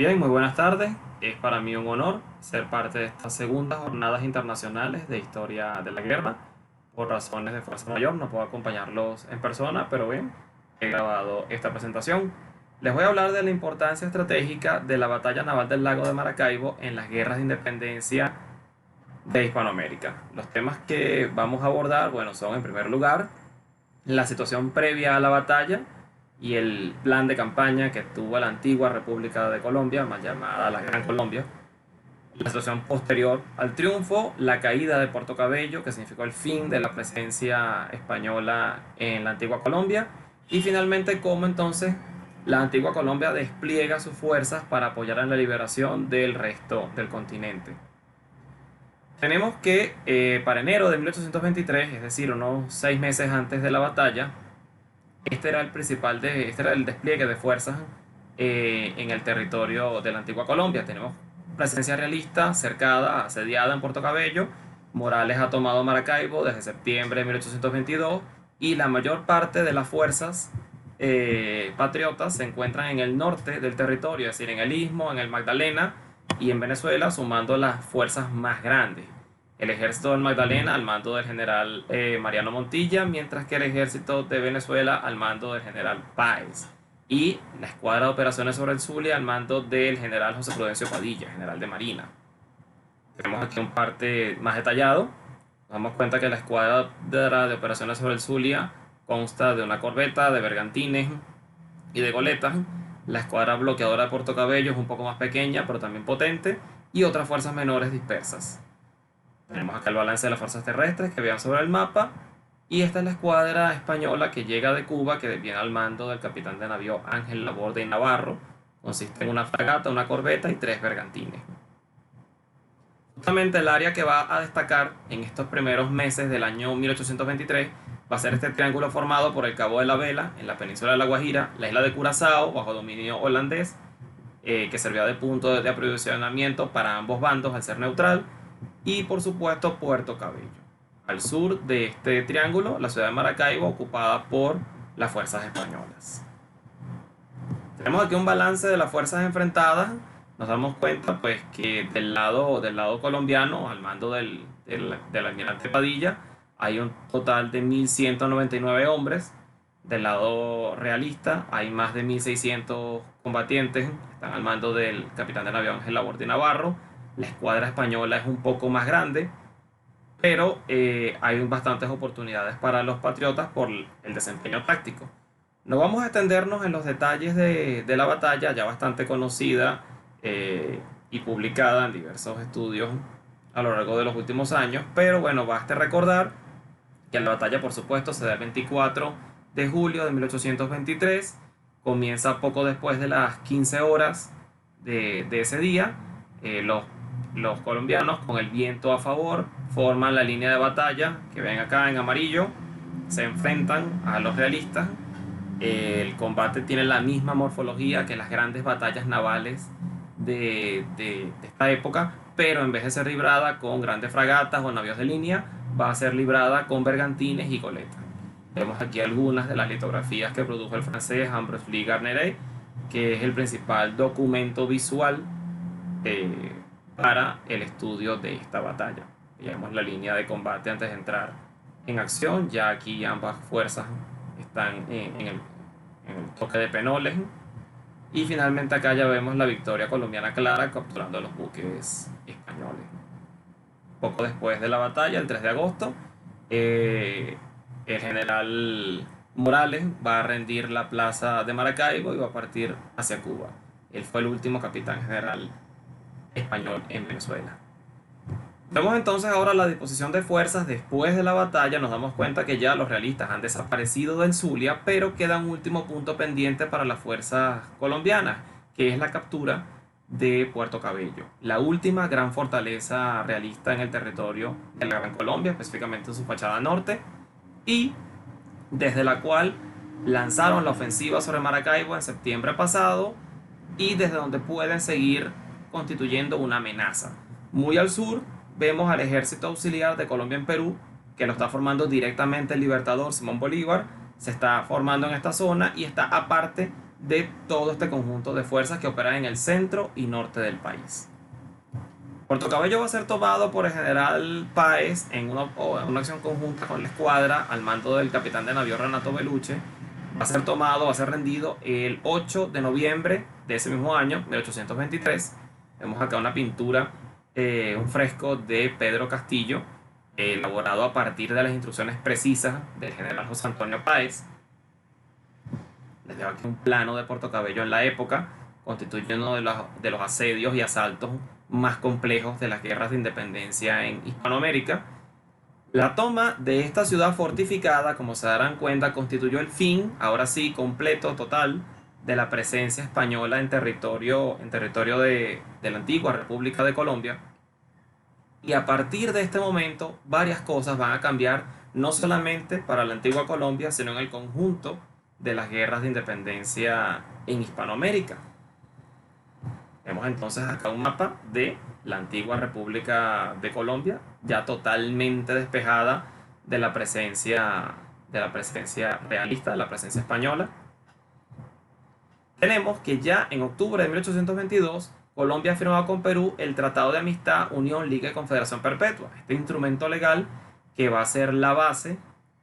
Bien, muy buenas tardes. Es para mí un honor ser parte de estas segundas jornadas internacionales de historia de la guerra. Por razones de fuerza mayor no puedo acompañarlos en persona, pero bien, he grabado esta presentación. Les voy a hablar de la importancia estratégica de la batalla naval del lago de Maracaibo en las guerras de independencia de Hispanoamérica. Los temas que vamos a abordar, bueno, son en primer lugar la situación previa a la batalla y el plan de campaña que tuvo la antigua República de Colombia, más llamada la Gran Colombia, la situación posterior al triunfo, la caída de Puerto Cabello, que significó el fin de la presencia española en la antigua Colombia, y finalmente cómo entonces la antigua Colombia despliega sus fuerzas para apoyar en la liberación del resto del continente. Tenemos que para enero de 1823, es decir, unos 6 meses antes de la batalla, este era el despliegue de fuerzas en el territorio de la antigua Colombia. Tenemos presencia realista cercada, asediada en Puerto Cabello. Morales ha tomado Maracaibo desde septiembre de 1822 y la mayor parte de las fuerzas patriotas se encuentran en el norte del territorio, es decir, en el Istmo, en el Magdalena y en Venezuela, sumando las fuerzas más grandes. El ejército del Magdalena al mando del general Mariano Montilla, mientras que el ejército de Venezuela al mando del general Páez. Y la escuadra de operaciones sobre el Zulia al mando del general José Prudencio Padilla, general de Marina. Tenemos aquí un parte más detallado. Nos damos cuenta que la escuadra de operaciones sobre el Zulia consta de una corbeta, de bergantines y de goletas. La escuadra bloqueadora de Puerto Cabello es un poco más pequeña, pero también potente, y otras fuerzas menores dispersas. Tenemos acá el balance de las fuerzas terrestres que vean sobre el mapa. Y esta es la escuadra española que llega de Cuba, que viene al mando del capitán de navío Ángel Laborde y Navarro. Consiste en una fragata, una corbeta y 3 bergantines. Justamente el área que va a destacar en estos primeros meses del año 1823 va a ser este triángulo formado por el Cabo de la Vela, en la península de La Guajira, la isla de Curazao, bajo dominio holandés, que servía de punto de aprovisionamiento para ambos bandos al ser neutral, y por supuesto Puerto Cabello. Al sur de este triángulo, la ciudad de Maracaibo, ocupada por las fuerzas españolas. Tenemos aquí un balance de las fuerzas enfrentadas. Nos damos cuenta pues que del lado colombiano, al mando del almirante Padilla, hay un total de 1199 hombres. Del lado realista hay más de 1600 combatientes, están al mando del capitán de navío Ángel Laborde Navarro. La escuadra española es un poco más grande, pero hay bastantes oportunidades para los patriotas por el desempeño táctico. No vamos a extendernos en los detalles de la batalla, ya bastante conocida y publicada en diversos estudios a lo largo de los últimos años, pero bueno, basta recordar que la batalla, por supuesto, se da el 24 de julio de 1823, comienza poco después de las 15 horas de ese día. Los colombianos, con el viento a favor, forman la línea de batalla que ven acá en amarillo, se enfrentan a los realistas. El combate tiene la misma morfología que las grandes batallas navales de esta época, pero en vez de ser librada con grandes fragatas o navíos de línea, va a ser librada con bergantines y goletas. Vemos aquí algunas de las litografías que produjo el francés Ambroise Louis Garneret, que es el principal documento visual para el estudio de esta batalla. Vemos la línea de combate antes de entrar en acción. Ya aquí ambas fuerzas están en el toque de penoles. Y finalmente acá ya vemos la victoria colombiana clara capturando a los buques españoles. Poco después de la batalla, el 3 de agosto, el general Morales va a rendir la plaza de Maracaibo y va a partir hacia Cuba. Él fue el último capitán general español en Venezuela. Vemos entonces ahora la disposición de fuerzas después de la batalla. Nos damos cuenta que ya los realistas han desaparecido del Zulia, pero queda un último punto pendiente para las fuerzas colombianas, que es la captura de Puerto Cabello, la última gran fortaleza realista en el territorio de la Gran Colombia, específicamente en su fachada norte, y desde la cual lanzaron la ofensiva sobre Maracaibo en septiembre pasado, y desde donde pueden seguir constituyendo una amenaza. Muy al sur vemos al ejército auxiliar de Colombia en Perú, que lo está formando directamente el libertador Simón Bolívar. Se está formando en esta zona y está aparte de todo este conjunto de fuerzas que operan en el centro y norte del país. Puerto Cabello va a ser tomado por el general Páez en una acción conjunta con la escuadra al mando del capitán de navío Renato Beluche. Va a ser rendido el 8 de noviembre de ese mismo año, 1823. Vemos acá una pintura, un fresco de Pedro Castillo, elaborado a partir de las instrucciones precisas del general José Antonio Páez. Les dejo aquí un plano de Puerto Cabello en la época, constituye uno de los asedios y asaltos más complejos de las guerras de independencia en Hispanoamérica. La toma de esta ciudad fortificada, como se darán cuenta, constituyó el fin, ahora sí, completo, total, de la presencia española en territorio de la antigua República de Colombia. Y a partir de este momento, varias cosas van a cambiar, no solamente para la antigua Colombia, sino en el conjunto de las guerras de independencia en Hispanoamérica. Vemos entonces acá un mapa de la antigua República de Colombia, ya totalmente despejada de la presencia realista, de la presencia española. Tenemos que ya en octubre de 1822, Colombia ha firmado con Perú el Tratado de Amistad, Unión, Liga y Confederación Perpetua, este instrumento legal que va a ser la base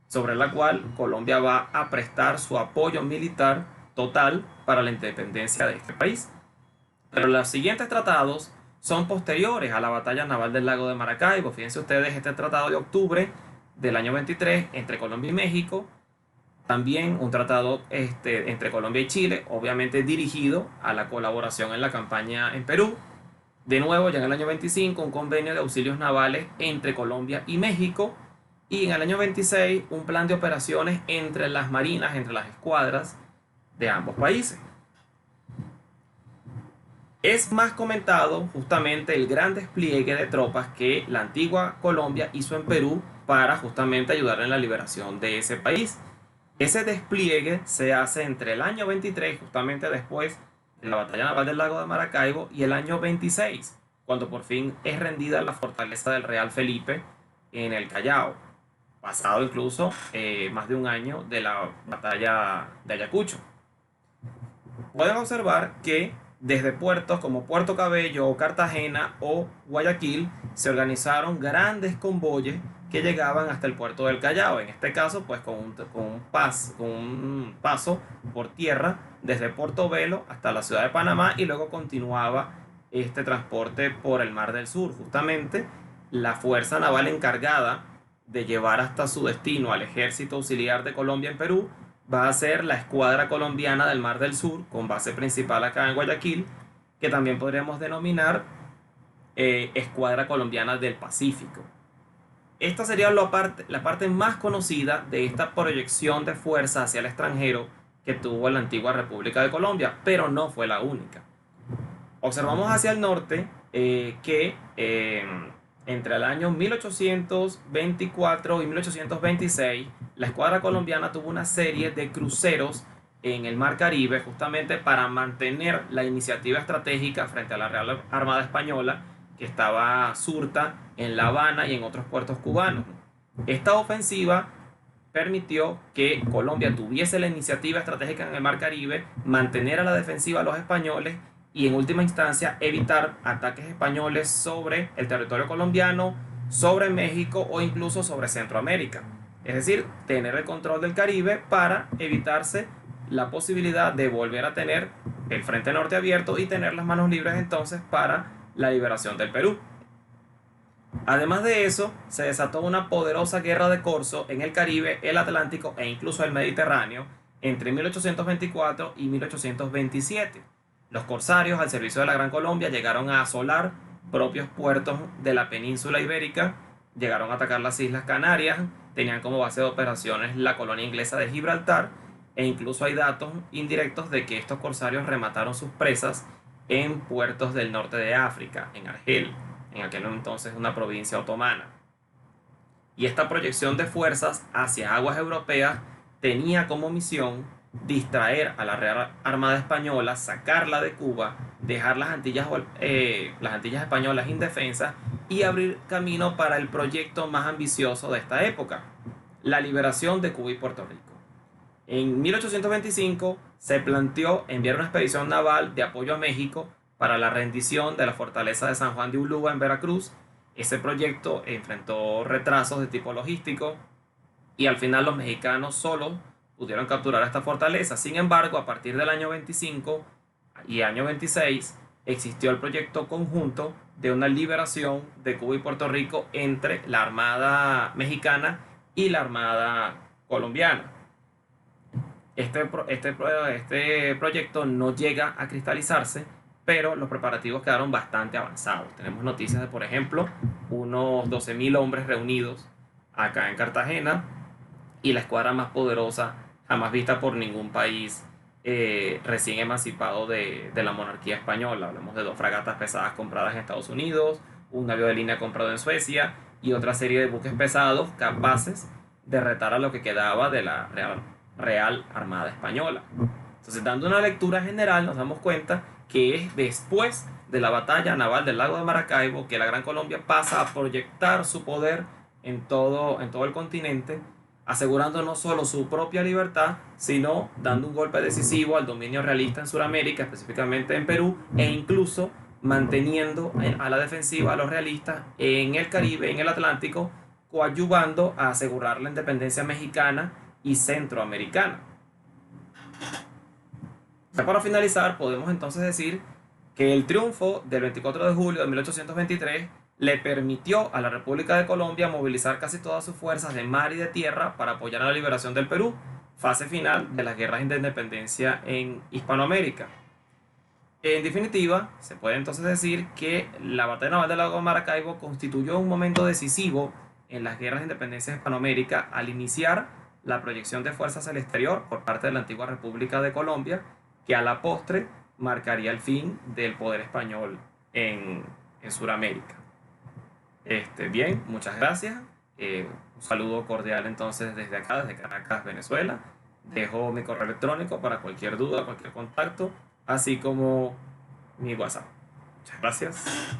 sobre la cual Colombia va a prestar su apoyo militar total para la independencia de este país. Pero los siguientes tratados son posteriores a la batalla naval del lago de Maracaibo. Fíjense ustedes, este tratado de octubre del año 23 entre Colombia y México, también un tratado entre Colombia y Chile, obviamente dirigido a la colaboración en la campaña en Perú. De nuevo, ya en el año 25, un convenio de auxilios navales entre Colombia y México. Y en el año 26, un plan de operaciones entre las marinas, entre las escuadras de ambos países. Es más comentado justamente el gran despliegue de tropas que la antigua Colombia hizo en Perú para justamente ayudar en la liberación de ese país. Ese despliegue se hace entre el año 23, justamente después de la batalla naval del lago de Maracaibo, y el año 26, cuando por fin es rendida la fortaleza del Real Felipe en el Callao, pasado incluso más de un año de la batalla de Ayacucho. Pueden observar que desde puertos como Puerto Cabello o Cartagena o Guayaquil se organizaron grandes convoyes que llegaban hasta el puerto del Callao, en este caso pues con un paso por tierra desde Portobelo hasta la ciudad de Panamá, y luego continuaba este transporte por el Mar del Sur. Justamente la fuerza naval encargada de llevar hasta su destino al ejército auxiliar de Colombia en Perú va a ser la Escuadra Colombiana del Mar del Sur, con base principal acá en Guayaquil, que también podríamos denominar Escuadra Colombiana del Pacífico. Esta sería la parte más conocida de esta proyección de fuerza hacia el extranjero que tuvo la antigua República de Colombia, pero no fue la única. Observamos hacia el norte que entre el año 1824 y 1826, la escuadra colombiana tuvo una serie de cruceros en el Mar Caribe, justamente para mantener la iniciativa estratégica frente a la Real Armada Española, que estaba surta en La Habana y en otros puertos cubanos. Esta ofensiva permitió que Colombia tuviese la iniciativa estratégica en el Mar Caribe, mantener a la defensiva a los españoles y en última instancia evitar ataques españoles sobre el territorio colombiano, sobre México o incluso sobre Centroamérica. Es decir, tener el control del Caribe para evitarse la posibilidad de volver a tener el frente norte abierto y tener las manos libres entonces para la liberación del Perú. Además de eso, se desató una poderosa guerra de corso en el Caribe, el Atlántico e incluso el Mediterráneo entre 1824 y 1827. Los corsarios al servicio de la Gran Colombia llegaron a asolar propios puertos de la península ibérica, llegaron a atacar las Islas Canarias, tenían como base de operaciones la colonia inglesa de Gibraltar, e incluso hay datos indirectos de que estos corsarios remataron sus presas en puertos del norte de África, en Argel, en aquel entonces una provincia otomana. Y esta proyección de fuerzas hacia aguas europeas tenía como misión distraer a la Real Armada Española, sacarla de Cuba, dejar las Antillas españolas indefensas y abrir camino para el proyecto más ambicioso de esta época, la liberación de Cuba y Puerto Rico. En 1825 se planteó enviar una expedición naval de apoyo a México para la rendición de la fortaleza de San Juan de Ulúa en Veracruz. Ese proyecto enfrentó retrasos de tipo logístico y al final los mexicanos solos pudieron capturar esta fortaleza. Sin embargo, a partir del año 25 y año 26 existió el proyecto conjunto de una liberación de Cuba y Puerto Rico entre la Armada mexicana y la Armada colombiana. Este proyecto no llega a cristalizarse, pero los preparativos quedaron bastante avanzados. Tenemos noticias de, por ejemplo, unos 12.000 hombres reunidos acá en Cartagena y la escuadra más poderosa jamás vista por ningún país recién emancipado de la monarquía española. Hablamos de 2 fragatas pesadas compradas en Estados Unidos, un navío de línea comprado en Suecia y otra serie de buques pesados capaces de retar a lo que quedaba de la Real Armada Española. Entonces, dando una lectura general, nos damos cuenta que es después de la batalla naval del lago de Maracaibo que la Gran Colombia pasa a proyectar su poder en todo el continente, asegurando no solo su propia libertad, sino dando un golpe decisivo al dominio realista en Sudamérica, específicamente en Perú, e incluso manteniendo a la defensiva a los realistas en el Caribe, en el Atlántico, coadyuvando a asegurar la independencia mexicana y centroamericana. Ya para finalizar, podemos entonces decir que el triunfo del 24 de julio de 1823 le permitió a la República de Colombia movilizar casi todas sus fuerzas de mar y de tierra para apoyar a la liberación del Perú, fase final de las guerras de independencia en Hispanoamérica. En definitiva, se puede entonces decir que la batalla naval del lago de Maracaibo constituyó un momento decisivo en las guerras de independencia de Hispanoamérica al iniciar la proyección de fuerzas al exterior por parte de la antigua República de Colombia, que a la postre marcaría el fin del poder español en Sudamérica. Bien, muchas gracias. Un saludo cordial entonces desde acá, desde Caracas, Venezuela. Dejo mi correo electrónico para cualquier duda, cualquier contacto, así como mi WhatsApp. Muchas gracias.